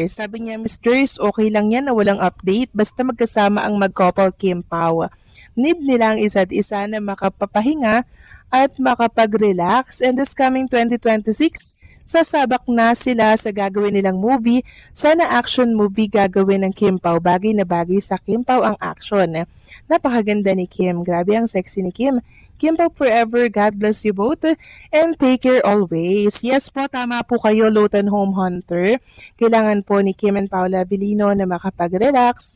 Sabi niya, Misters, okay lang yan na walang update basta magkasama ang mag-couple Kim Pao. Need nila ang isa't isa na makapapahinga at makapag-relax. And this coming 2026, sasabak na sila sa gagawin nilang movie. Sana action movie gagawin ng Kim Pao. Bagay na bagay sa Kim Pao ang action. Napakaganda ni Kim. Grabe ang sexy ni Kim. Kim Pao forever. God bless you both. And take care always. Yes po, tama po kayo, Lotan Home Hunter. Kailangan po ni Kim and Paula Avellino na makapag-relax,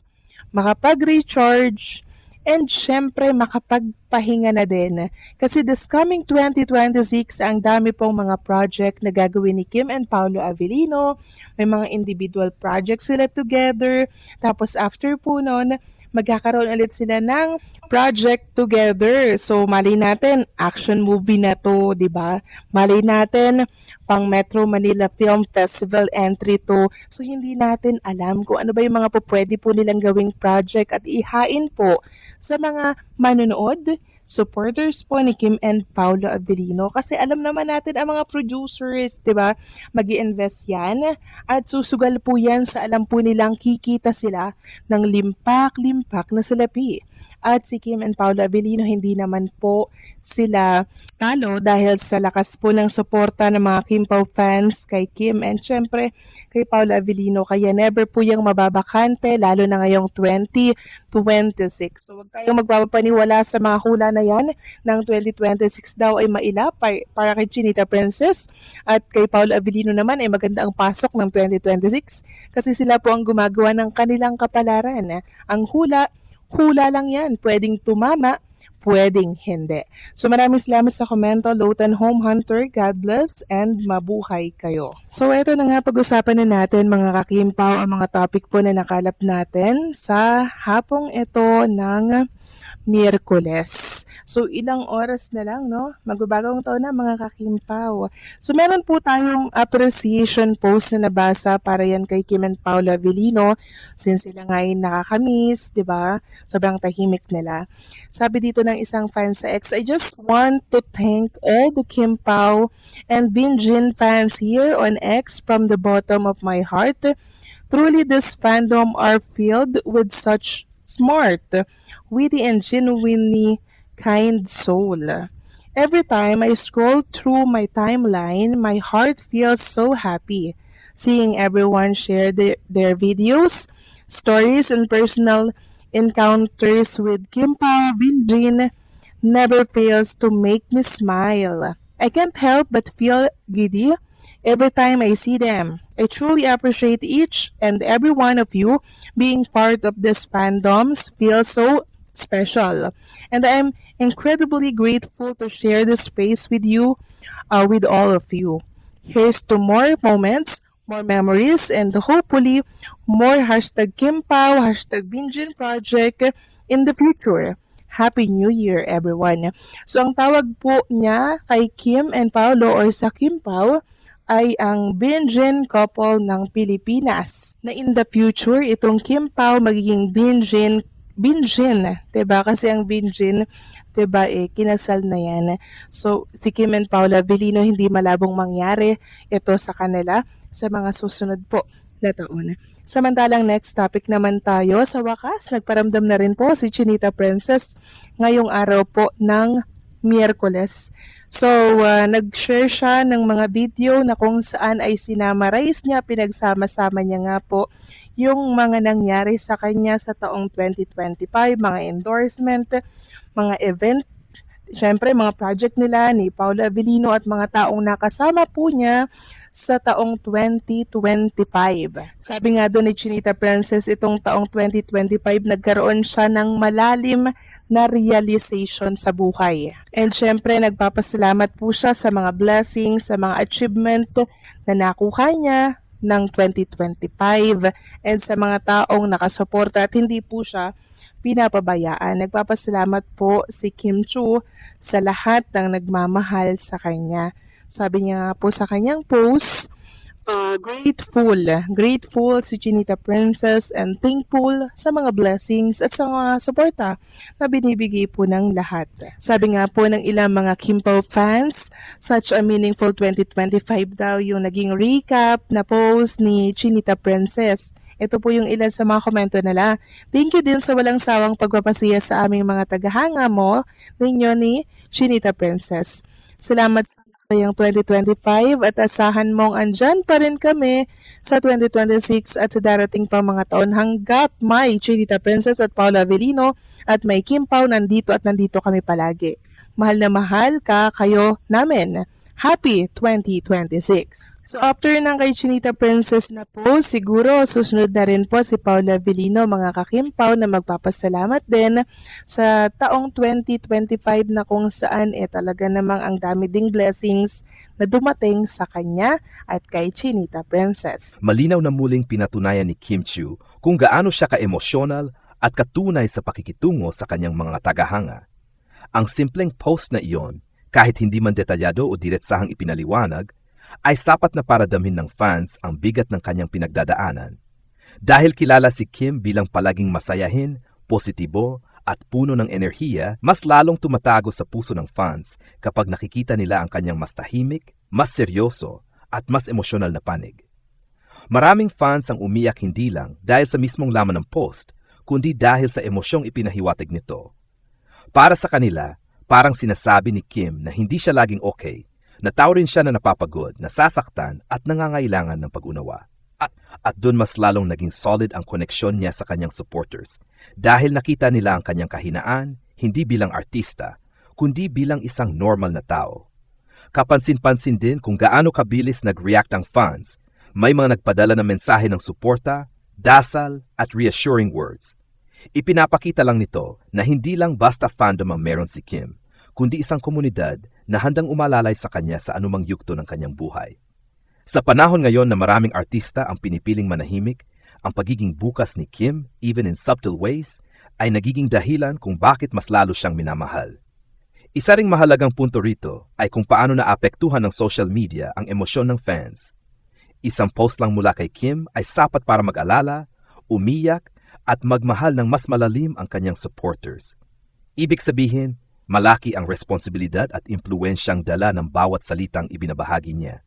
makapag-recharge, and syempre makapagpahinga na din. Kasi this coming 2026, ang dami pong mga project na gagawin ni Kim and Paolo Avellino. May mga individual projects sila together. Tapos after po nun, magkakaroon ulit sila ng project together. So, malay natin, action movie na to, di ba? Malay natin, pang Metro Manila Film Festival entry to. So, hindi natin alam kung ano ba yung mga pwede po nilang gawing project at ihain po sa mga manonood, supporters po ni Kim and Paolo Avellino. Kasi alam naman natin ang mga producers, di ba? Mag-i-invest yan at susugal po yan sa alam po nilang kikita sila ng limpak-limpak na salapi. At si Kim and Paolo Avellino, hindi naman po sila talo dahil sa lakas po ng suporta ng mga Kim Pao fans kay Kim and syempre kay Paolo Avellino. Kaya never po yung mababakante, lalo na ngayong 2026. So huwag tayong magpapaniwala sa mga hula na yan ng 2026 daw ay mailapay para kay Chinita Princess at kay Paolo Avellino naman ay maganda ang pasok ng 2026 kasi sila po ang gumagawa ng kanilang kapalaran. Ang hula lang yan. Pwedeng tumama, pwedeng hindi. So maraming salamat sa komento, Lotan Home Hunter. God bless and mabuhay kayo. So ito na nga, pag-usapan na natin mga kakimpaw ang mga topic po na nakalap natin sa hapong ito ng Miyerkules. So ilang oras na lang, no? Magbabagong taon na mga kakimpaw. So meron po tayong appreciation post na nabasa para yan kay Kim and Paolo Avellino since sila nga ay nakakamiss, di ba? Sobrang tahimik nila. Sabi dito ng isang fan sa X, I just want to thank all the Kim Pao and Binjin fans here on X from the bottom of my heart. Truly, this fandom are filled with such smart, witty, and genuinely kind soul. Every time I scroll through my timeline, my heart feels so happy. Seeing everyone share their videos, stories, and personal encounters with Kim Pao Binjin never fails to make me smile. I can't help but feel giddy every time I see them. I truly appreciate each and every one of you. Being part of this fandoms feels so special. And I'm incredibly grateful to share this space with you, with all of you. Here's to more moments, more memories, and hopefully more hashtag Kimpao, hashtag Binjin Project in the future. Happy New Year, everyone. So, ang tawag po niya kay Kim and Paolo or sa Kimpao ay ang Binjin couple ng Pilipinas. Na in the future, itong Kim Pao magiging Binjin, 'di ba? Kasi ang Binjin, 'di ba, kinasal na 'yan. So, si Kim and Paula Avellino hindi malabong mangyari ito sa kanila sa mga susunod po na taon. Samantalang next topic naman tayo, sa wakas, nagparamdam na rin po si Chinita Princess ngayong araw po ng Miyerkules. So, nag-share siya ng mga video na kung saan ay sinamarize niya, pinagsama-sama niya nga po yung mga nangyari sa kanya sa taong 2025, mga endorsement, mga event, syempre mga project nila ni Paolo Avellino at mga taong nakasama po niya sa taong 2025. Sabi nga doon ni Chinita Princess, itong taong 2025 nagkaroon siya ng malalim na realization sa buhay. And syempre, nagpapasalamat po siya sa mga blessings, sa mga achievement na nakuha niya ng 2025 and sa mga taong nakasuporta at hindi po siya pinapabayaan. Nagpapasalamat po si Kim Chu sa lahat ng nagmamahal sa kanya. Sabi niya po sa kanyang post, Grateful si Chinita Princess and thankful sa mga blessings at sa mga suporta na binibigay po ng lahat. Sabi nga po ng ilang mga Kimpo fans, such a meaningful 2025 daw yung naging recap na post ni Chinita Princess. Ito po yung ilan sa mga komento nila. Thank you din sa walang sawang pagpapasiya sa aming mga tagahanga mo ninyo ni Chinita Princess. Salamat sa sayang 2025 at asahan mong andyan pa rin kami sa 2026 at sa darating pa mga taon hanggat may Chinita Princess at Paula Avellino at may Kim Pao nandito kami palagi. Mahal na mahal kayo namin. Happy 2026! So after ng kay Chinita Princess na po, siguro susunod na rin po si Paula Avellino mga kakimpaw na magpapasalamat din sa taong 2025 na kung saan talaga namang ang dami ding blessings na dumating sa kanya at kay Chinita Princess. Malinaw na muling pinatunayan ni Kim Chiu kung gaano siya ka-emosyonal at katunay sa pakikitungo sa kanyang mga tagahanga. Ang simpleng post na iyon, kahit hindi man detalyado o diretsahang ipinaliwanag, ay sapat na para damhin ng fans ang bigat ng kanyang pinagdadaanan. Dahil kilala si Kim bilang palaging masayahin, positibo at puno ng enerhiya, mas lalong tumatago sa puso ng fans kapag nakikita nila ang kanyang mas tahimik, mas seryoso at mas emosyonal na panig. Maraming fans ang umiyak hindi lang dahil sa mismong laman ng post, kundi dahil sa emosyong ipinahiwatig nito. Para sa kanila, parang sinasabi ni Kim na hindi siya laging okay, na tao rin siya na napapagod, nasasaktan at nangangailangan ng pag-unawa. At doon mas lalong naging solid ang koneksyon niya sa kanyang supporters dahil nakita nila ang kanyang kahinaan hindi bilang artista, kundi bilang isang normal na tao. Kapansin-pansin din kung gaano kabilis nag-react ang fans, may mga nagpadala ng mensahe ng suporta, dasal at reassuring words. Ipinapakita lang nito na hindi lang basta fandom ang meron si Kim, kundi isang komunidad na handang umalalay sa kanya sa anumang yugto ng kanyang buhay. Sa panahon ngayon na maraming artista ang pinipiling manahimik, ang pagiging bukas ni Kim, even in subtle ways, ay nagiging dahilan kung bakit mas lalo siyang minamahal. Isa ring mahalagang punto rito ay kung paano naapektuhan ng social media ang emosyon ng fans. Isang post lang mula kay Kim ay sapat para mag-alala, umiyak, at magmahal ng mas malalim ang kanyang supporters. Ibig sabihin, malaki ang responsibilidad at impluensyang dala ng bawat salitang ibinabahagi niya.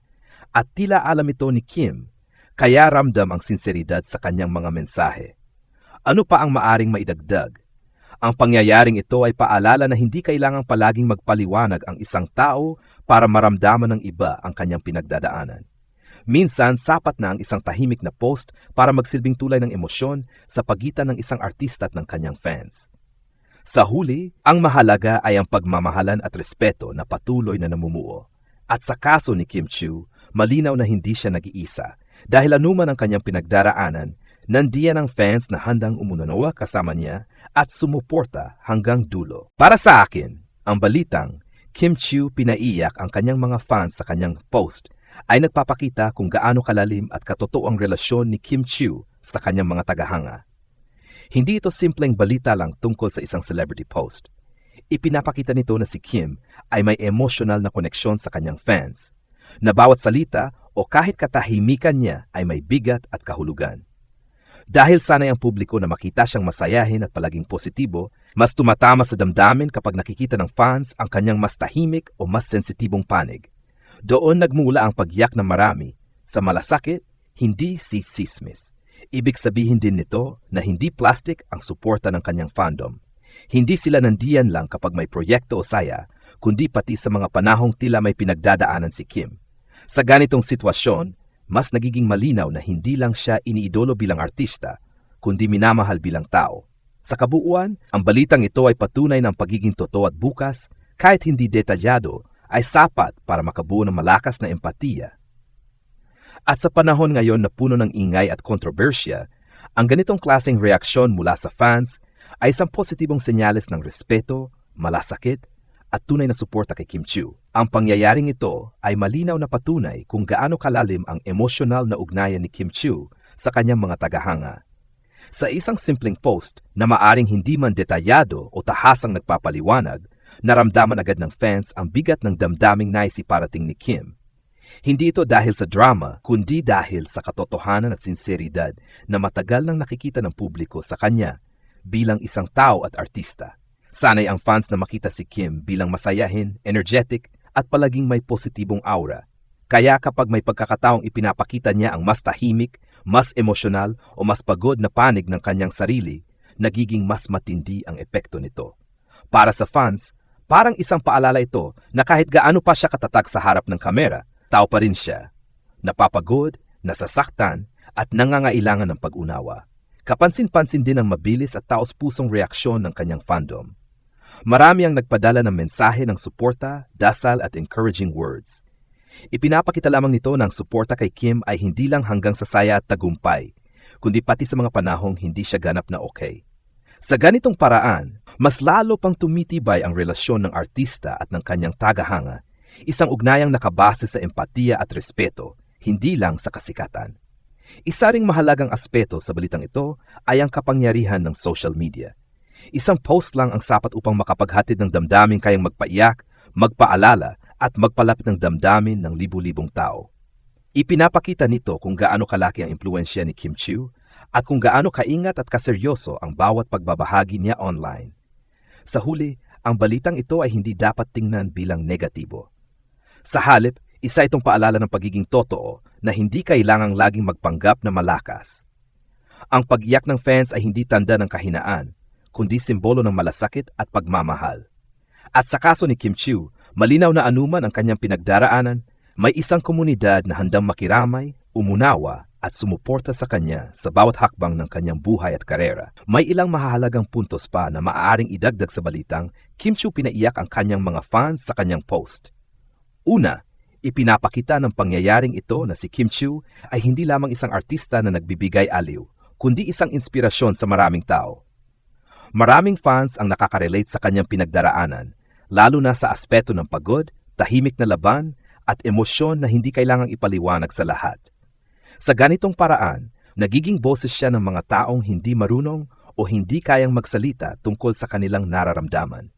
At tila alam ito ni Kim, kaya ramdam ang sinseridad sa kanyang mga mensahe. Ano pa ang maaring maidagdag? Ang pangyayaring ito ay paalala na hindi kailangang palaging magpaliwanag ang isang tao para maramdaman ng iba ang kanyang pinagdadaanan. Minsan, sapat na ang isang tahimik na post para magsilbing tulay ng emosyon sa pagitan ng isang artista at ng kanyang fans. Sa huli, ang mahalaga ay ang pagmamahalan at respeto na patuloy na namumuo. At sa kaso ni Kim Chiu, malinaw na hindi siya nag-iisa dahil anuman ang kanyang pinagdaraanan, nandiyan ang fans na handang umunawa kasama niya at sumuporta hanggang dulo. Para sa akin, ang balitang Kim Chiu pinaiyak ang kanyang mga fans sa kanyang post ay nagpapakita kung gaano kalalim at katotoo ang relasyon ni Kim Chiu sa kanyang mga tagahanga. Hindi ito simpleng balita lang tungkol sa isang celebrity post. Ipinapakita nito na si Kim ay may emotional na koneksyon sa kanyang fans, na bawat salita o kahit katahimikan niya ay may bigat at kahulugan. Dahil sanay ang publiko na makita siyang masayahin at palaging positibo, mas tumatama sa damdamin kapag nakikita ng fans ang kanyang mas tahimik o mas sensitibong panig. Doon nagmula ang pagyak ng marami, sa malasakit, hindi si sismis. Ibig sabihin din nito na hindi plastic ang suporta ng kanyang fandom. Hindi sila nandiyan lang kapag may proyekto o saya, kundi pati sa mga panahong tila may pinagdadaanan si Kim. Sa ganitong sitwasyon, mas nagiging malinaw na hindi lang siya iniidolo bilang artista, kundi minamahal bilang tao. Sa kabuuan, ang balitang ito ay patunay ng pagiging totoo at bukas, kahit hindi detalyado, ay sapat para makabuo ng malakas na empatiya. At sa panahon ngayon na puno ng ingay at kontrobersya, ang ganitong klaseng reaksyon mula sa fans ay isang positibong senyales ng respeto, malasakit, at tunay na suporta kay Kim Chiu. Ang pangyayaring ito ay malinaw na patunay kung gaano kalalim ang emosyonal na ugnayan ni Kim Chiu sa kanyang mga tagahanga. Sa isang simpleng post na maaring hindi man detalyado o tahasang nagpapaliwanag, naramdaman agad ng fans ang bigat ng damdaming naisiparating ni Kim. Hindi ito dahil sa drama, kundi dahil sa katotohanan at sinseridad na matagal nang nakikita ng publiko sa kanya bilang isang tao at artista. Sanay ang fans na makita si Kim bilang masayahin, energetic at palaging may positibong aura. Kaya kapag may pagkakataong ipinapakita niya ang mas tahimik, mas emosyonal o mas pagod na panig ng kanyang sarili, nagiging mas matindi ang epekto nito. Para sa fans, parang isang paalala ito na kahit gaano pa siya katatag sa harap ng kamera, tao pa rin siya. Napapagod, nasasaktan at nangangailangan ng pag-unawa. Kapansin-pansin din ang mabilis at taos-pusong reaksyon ng kanyang fandom. Marami ang nagpadala ng mensahe ng suporta, dasal at encouraging words. Ipinapakita lamang nito ng suporta kay Kim ay hindi lang hanggang sa saya at tagumpay, kundi pati sa mga panahong hindi siya ganap na okay. Sa ganitong paraan, mas lalo pang tumitibay ang relasyon ng artista at ng kanyang tagahanga, isang ugnayang nakabase sa empatiya at respeto, hindi lang sa kasikatan. Isa ring mahalagang aspeto sa balitang ito ay ang kapangyarihan ng social media. Isang post lang ang sapat upang makapaghatid ng damdamin kayang magpaiyak, magpaalala at magpalapit ng damdamin ng libu-libong tao. Ipinapakita nito kung gaano kalaki ang impluensya ni Kim Chiu at kung gaano kaingat at kaseryoso ang bawat pagbabahagi niya online. Sa huli, ang balitang ito ay hindi dapat tingnan bilang negatibo. Sa halip, isa itong paalala ng pagiging totoo na hindi kailangang laging magpanggap na malakas. Ang pag-iyak ng fans ay hindi tanda ng kahinaan, kundi simbolo ng malasakit at pagmamahal. At sa kaso ni Kim Chiu, malinaw na anuman ang kanyang pinagdaraanan, may isang komunidad na handang makiramay, umunawa at sumuporta sa kanya sa bawat hakbang ng kanyang buhay at karera. May ilang mahahalagang puntos pa na maaaring idagdag sa balitang Kim Chiu pinaiyak ang kanyang mga fans sa kanyang post. Una, ipinapakita ng pangyayaring ito na si Kim Chiu ay hindi lamang isang artista na nagbibigay aliw, kundi isang inspirasyon sa maraming tao. Maraming fans ang nakaka-relate sa kanyang pinagdaraanan, lalo na sa aspeto ng pagod, tahimik na laban, at emosyon na hindi kailangang ipaliwanag sa lahat. Sa ganitong paraan, nagiging boses siya ng mga taong hindi marunong o hindi kayang magsalita tungkol sa kanilang nararamdaman.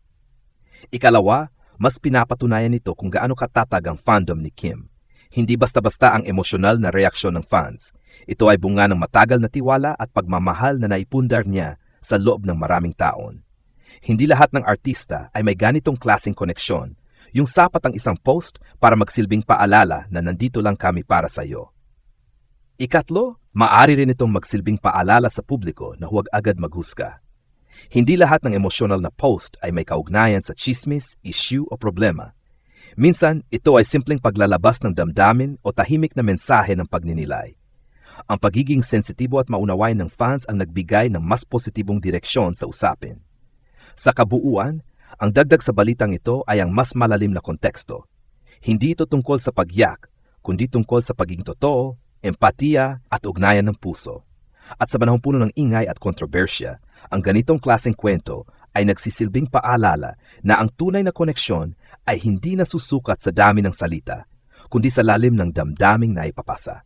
Ikalawa, mas pinapatunayan nito kung gaano katatag ang fandom ni Kim. Hindi basta-basta ang emosyonal na reaksyon ng fans. Ito ay bunga ng matagal na tiwala at pagmamahal na naipundar niya sa loob ng maraming taon. Hindi lahat ng artista ay may ganitong klaseng koneksyon, yung sapat ang isang post para magsilbing paalala na nandito lang kami para sa iyo. Ikatlo, maaari rin itong magsilbing paalala sa publiko na huwag agad maghusga. Hindi lahat ng emosyonal na post ay may kaugnayan sa chismis, issue o problema. Minsan, ito ay simpleng paglalabas ng damdamin o tahimik na mensahe ng pagninilay. Ang pagiging sensitibo at maunawain ng fans ang nagbigay ng mas positibong direksyon sa usapin. Sa kabuuan, ang dagdag sa balitang ito ay ang mas malalim na konteksto. Hindi ito tungkol sa pagyak, kundi tungkol sa pagiging totoo, empatiya at ugnayan ng puso. At sa panahong puno ng ingay at kontrobersya, ang ganitong klaseng kwento ay nagsisilbing paalala na ang tunay na koneksyon ay hindi nasusukat sa dami ng salita, kundi sa lalim ng damdaming naipapasa.